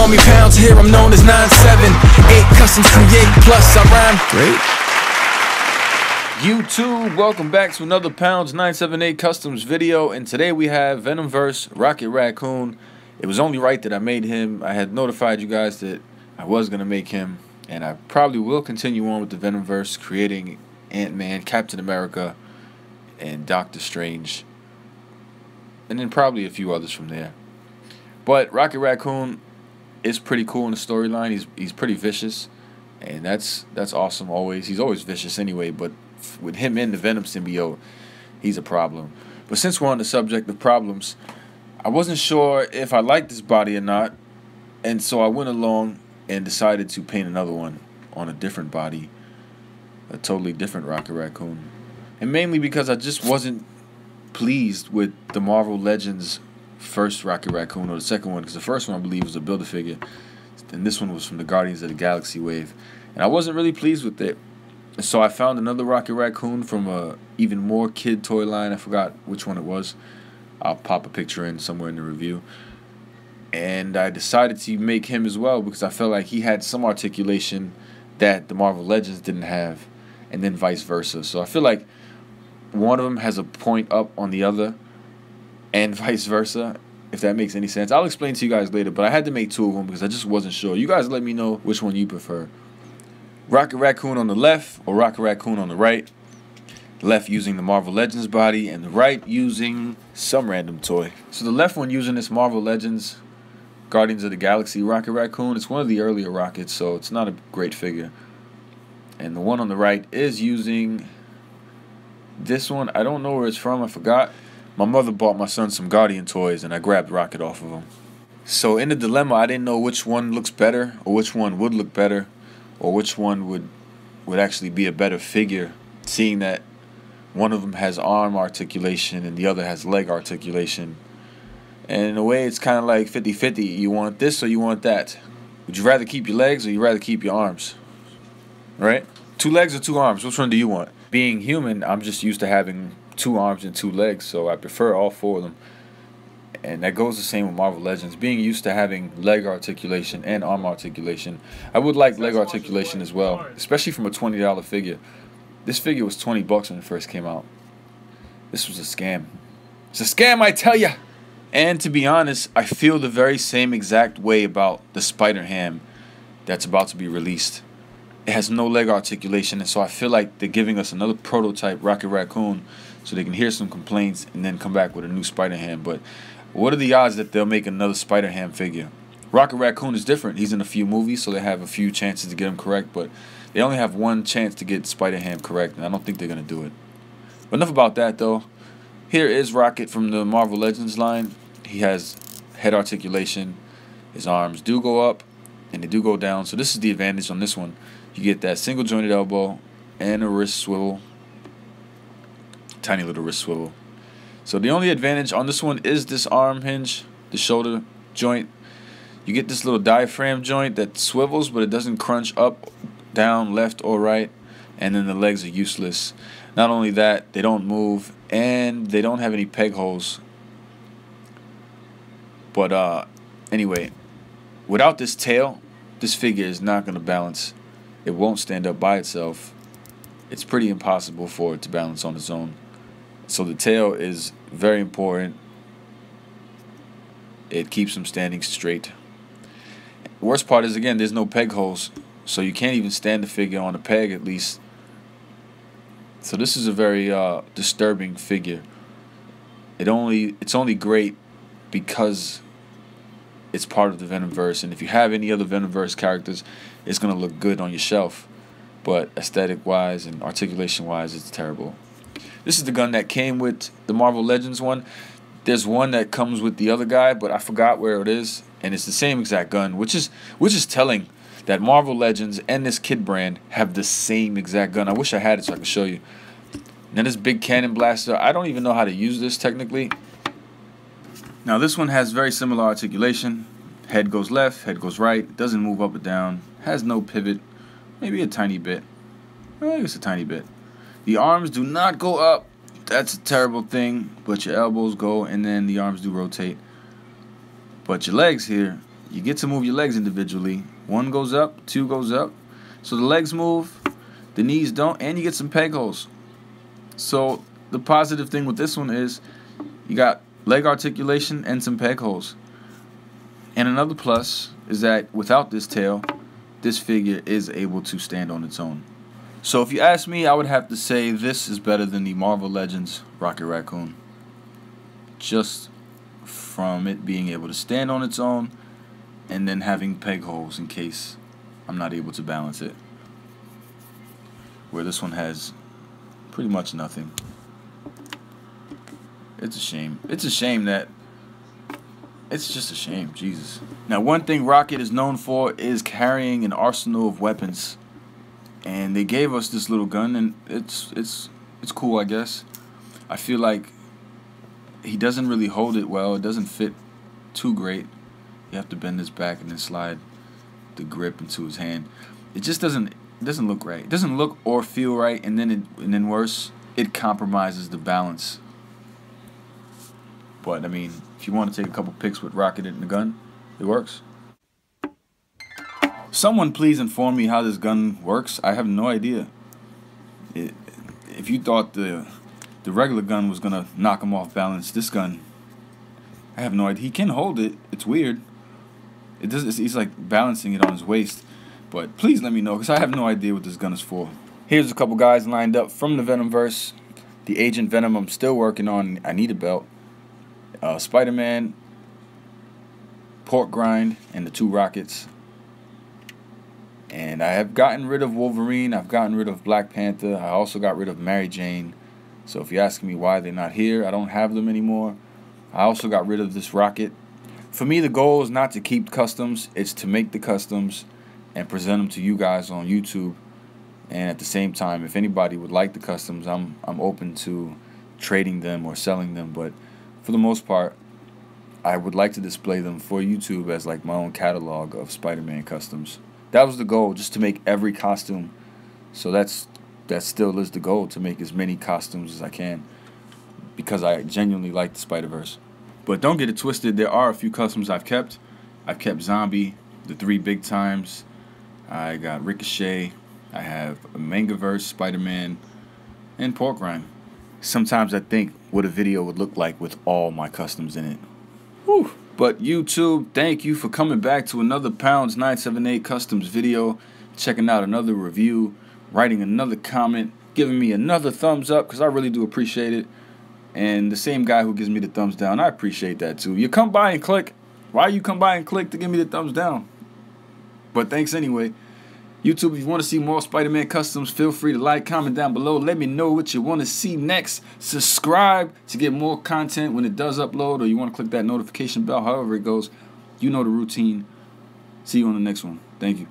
call me Pounds, here I'm known as 978 Customs create, plus I rhyme great. YouTube, welcome back to another Pounds 978 Customs video, and today we have Venomverse, Raccoon. It was only right that I made him. I had notified you guys that I was going to make him, and I probably will continue on with the Venomverse, creating Antman, Captain America, and DR.Strange, and then probably a few others from there. But Raccoon is pretty cool in the storyline. He's pretty vicious, and that's awesome. He's always vicious anyway, but with him in the Venom symbiote, he's a problem. But since we're on the subject of problems, I wasn't sure if I liked this body or not, and so I went along and decided to paint another one on a different body, a totally different Raccoon. And mainly because I just wasn't pleased with the Marvel Legends first Raccoon, or the second one, because the first one I believe was a Build-A-Figure, and this one was from the Guardians of the Galaxy wave, and I wasn't really pleased with it. And so I found another Raccoon from a even more kid toy line. I forgot which one it was. I'll pop a picture in somewhere in the review. And I decided to make him as well because I felt like he had some articulation that the Marvel Legends didn't have, and then vice versa. So I feel like one of them has a point up on the other, and vice versa, if that makes any sense. I'll explain to you guys later, but I had to make two of them because I just wasn't sure. You guys let me know which one you prefer. Raccoon on the left or Raccoon on the right. The left using the Marvel Legends body and the right using some random toy. So the left one using this Marvel Legends Guardians of the Galaxy Raccoon. It's one of the earlier rockets, so it's not a great figure. And the one on the right is using this one. I don't know where it's from. I forgot. My mother bought my son some Guardian toys, and I grabbed Rocket off of him. So in the dilemma, I didn't know which one looks better, or which one would look better, or which one would actually be a better figure, seeing that one of them has arm articulation and the other has leg articulation. And in a way, it's kind of like 50-50. You want this or you want that. Would you rather keep your legs or you rather keep your arms? Right? 2 legs or 2 arms? Which one do you want? Being human, I'm just used to having 2 arms and 2 legs, so I prefer all 4 of them. And that goes the same with Marvel Legends. Being used to having leg articulation and arm articulation, I would like leg articulation as well, especially from a $20 figure. This figure was 20 bucks when it first came out. This was a scam. It's a scam, I tell ya! And to be honest, I feel the very same exact way about the Spider-Ham that's about to be released. It has no leg articulation, and so I feel like they're giving us another prototype Raccoon so they can hear some complaints and then come back with a new Spider-Ham. But what are the odds that they'll make another Spider-Ham figure? Raccoon is different. He's in a few movies, so they have a few chances to get him correct, but they only have one chance to get Spider-Ham correct, and I don't think they're going to do it. But enough about that, though. Here is Rocket from the Marvel Legends line. He has head articulation. His arms do go up, and they do go down, so this is the advantage on this one. You get that single jointed elbow and a wrist swivel. Tiny little wrist swivel. So the only advantage on this one is this arm hinge, the shoulder joint. You get this little diaphragm joint that swivels, but it doesn't crunch up, down, left, or right. And then the legs are useless. Not only that, they don't move, and they don't have any peg holes. But anyway, without this tail, this figure is not going to balance. It won't stand up by itself. It's pretty impossible for it to balance on its own. So the tail is very important. It keeps them standing straight. The worst part is, again, there's no peg holes, so you can't even stand the figure on a peg, at least. So this is a very disturbing figure. It's only great because it's part of the Venomverse, and if you have any other Venomverse characters, it's gonna look good on your shelf. But aesthetic-wise and articulation-wise, it's terrible. This is the gun that came with the Marvel Legends one. There's one that comes with the other guy, but I forgot where it is, and it's the same exact gun, which is telling that Marvel Legends and this Kid brand have the same exact gun. I wish I had it so I could show you. Now this big cannon blaster, I don't even know how to use this technically. Now this one has very similar articulation. Head goes left, head goes right, doesn't move up or down, has no pivot, maybe a tiny bit. I guess a tiny bit. The arms do not go up. That's a terrible thing, but your elbows go, and then the arms do rotate. But your legs here, you get to move your legs individually. One goes up, two goes up. So the legs move, the knees don't, and you get some peg holes. So the positive thing with this one is you got leg articulation and some peg holes. And another plus is that without this tail, this figure is able to stand on its own. So if you ask me, I would have to say this is better than the Marvel Legends Rocket Raccoon. Just from it being able to stand on its own and then having peg holes in case I'm not able to balance it. Where this one has pretty much nothing. It's a shame. It's a shame that... It's just a shame, Jesus. Now, one thing Rocket is known for is carrying an arsenal of weapons. And they gave us this little gun, and it's cool, I guess. I feel like he doesn't really hold it well. It doesn't fit too great. You have to bend this back and then slide the grip into his hand. It just doesn't look right. It doesn't look or feel right, and then worse, it compromises the balance. But I mean, if you want to take a couple pics with Rocket in the gun, it works. Someone please inform me how this gun works. I have no idea. If you thought the regular gun was gonna knock him off balance, this gun, I have no idea. He can hold it. It's weird. It does. He's like balancing it on his waist. But please let me know, because I have no idea what this gun is for. Here's a couple guys lined up from the Venomverse. The Agent Venom I'm still working on. I need a belt. Spider-Man, Pork Grind, and the 2 Rockets. And I have gotten rid of Wolverine. I've gotten rid of Black Panther. I also got rid of Mary Jane. So if you're asking me why they're not here, I don't have them anymore. I also got rid of this Rocket. For me, the goal is not to keep customs. It's to make the customs and present them to you guys on YouTube. And at the same time, if anybody would like the customs, I'm open to trading them or selling them. But for the most part, I would like to display them for YouTube as like my own catalog of Spider-Man customs. That was the goal, just to make every costume. So that still is the goal, to make as many costumes as I can, because I genuinely like the Spider-Verse. But don't get it twisted, there are a few customs I've kept. I've kept Zombie, the 3 big times. I got Ricochet. I have Americaverse, Spider-Man, and Pork Rind. Sometimes I think what a video would look like with all my customs in it. Whew. But YouTube, thank you for coming back to another Pounds 978 Customs video, checking out another review, writing another comment, giving me another thumbs up, because I really do appreciate it. And the same guy who gives me the thumbs down, I appreciate that too. You come by and click. Why you come by and click to give me the thumbs down? But thanks anyway. YouTube, if you want to see more Spider-Man customs, feel free to like, comment down below. Let me know what you want to see next. Subscribe to get more content when it does upload, or you want to click that notification bell, however it goes. You know the routine. See you on the next one. Thank you.